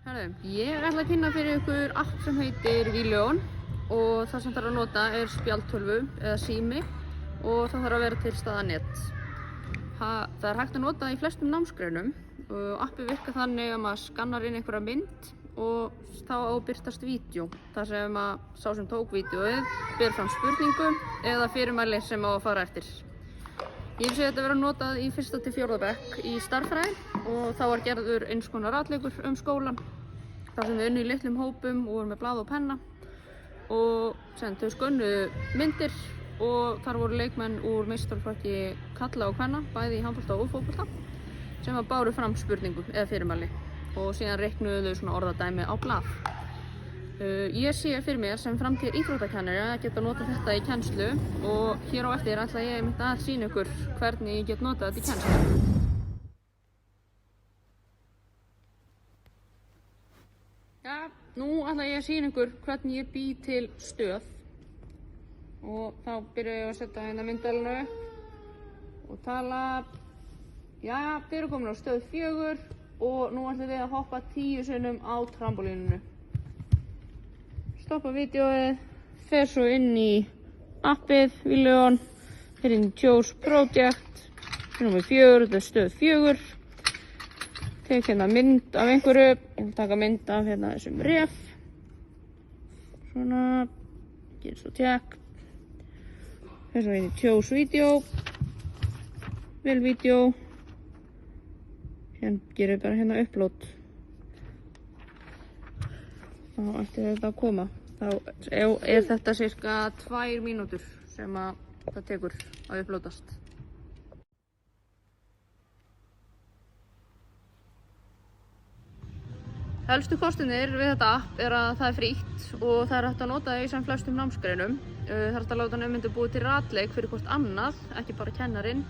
Herðu, ég ætla að kynna fyrir ykkur app sem heitir Víljón og það sem þarf að nota spjaldtölvu eða sími og það þarf að vera til staðar net. Það hægt að nota í flestum námsgreinum og appi virkar þannig að maður skannar inn einhverja mynd og þá á að birtast vídeó. Þar sem að sá sem tók vídeóið ber fram spurningu eða fyrirmæli sem á að fara eftir. Ég sé þetta vera notað í 1. til 4. bekk í stærðfræði og þá var gerður eins konar ratleikur skólann þar sem við unnum í litlum hópum og vorum með blað og penna og sem þau skönnuðu myndir og þar voru leikmenn úr meistaraflokki karla og kvenna, bæði í handbolta og fótbolta sem báru fram spurningu eða fyrirmæli og síðan reiknuðu þau svona orðadæmi á blað. Ég sé fyrir mér sem framtíðar íþróttakennari að geta notað þetta í kennslu og hér á eftir ætla ég einmitt að sýna ykkur hvernig ég get notað þetta í kennslu. Já, nú ætla ég að sýna ykkur hvernig ég bý til stöð og þá byrja ég að setja hérna myndavélina upp og tala. Jæja, þið eru komin á stöð 4 og nú ætlum við að hoppa 10 sinnum á trambolíninu. Stoppa vídeóið, fer svo inn í appið Víljón, fer inn í Choose Project, númer 4, þetta er stöð 4. Tek hérna mynd af einhverju, ég vil taka mynd af hérna þessum ref. Svona, gerir svo tjekk. Fer svo inn í Choose Video, vel vídeó. Hérna gerir bara hérna upload. Þá ætti þetta að koma. Þá er þetta cirka 2 mínútur sem það tekur að upplótast. Helstu kostirnir við þetta app er að það er frítt og það er hægt að nota það í sem flestum námsgreinum. Það er hægt að láta nemendur búið til ratleik fyrir hvort annað, ekki bara kennarinn.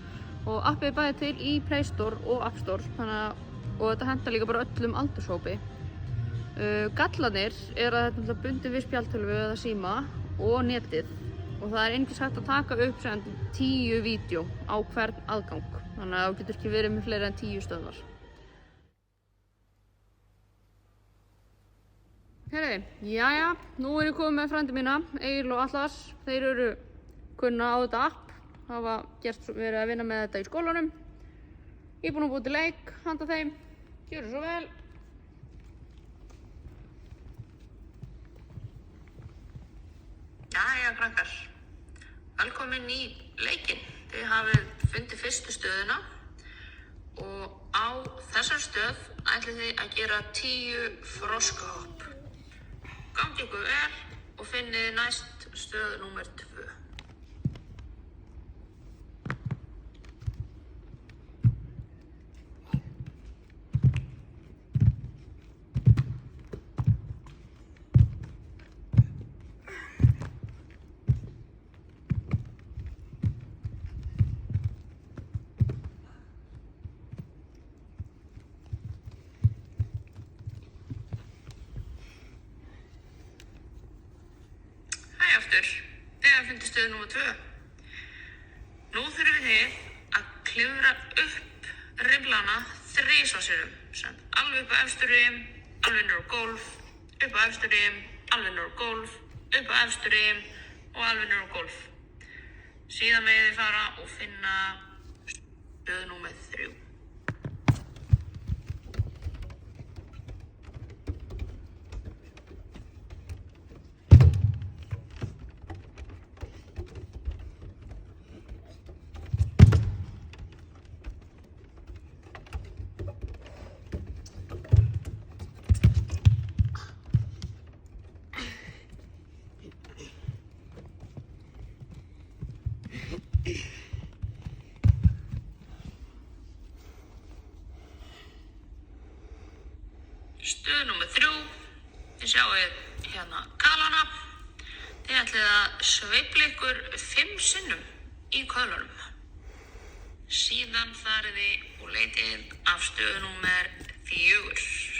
Og appið er bæði til í Play Store og App Store, og þetta hentar líka bara öllum aldurshópi. Gallarnir er að þetta er bundið við spjaldtölvu eða síma og netið og það er einungis hægt að taka upp 10 vídeó á hvern aðgang, þannig að þú getur ekki verið með fleiri en 10 stöðvar. Herri, jæja, nú er ég komið með frændi mína, Egil og Atlas. Þeir eru kunna á þetta app, hafa verið að vinna með þetta í skólanum. Ég er búinn að búa til leik handa þeim, gjörðu svo vel. Jæja, krakkar. Velkomin í leikinn. Þið hafið fundið fyrstu stöðuna og á þessar stöð ætlið þið að gera 10 froskahopp. Gangi ykkur vel og finnið næst stöð númer 2. Aftur, þið hafið fundið stöð númer 2. Nú þurfið þið að klifra upp riflana 3 sinnum, sem alveg upp á efstu rim, alveg niður á gólf, upp á efstu rim, alveg niður á gólf, upp á efstu rim og alveg niður á gólf. Síðan megið þið fara og finna stöð númer 3. Stöð númer 3, þið sjáið hérna kalana. Þið ætlið að sveifla ykkur 5 sinnum í köðlunum. Síðan farið þið og leitið af stöð númer 4.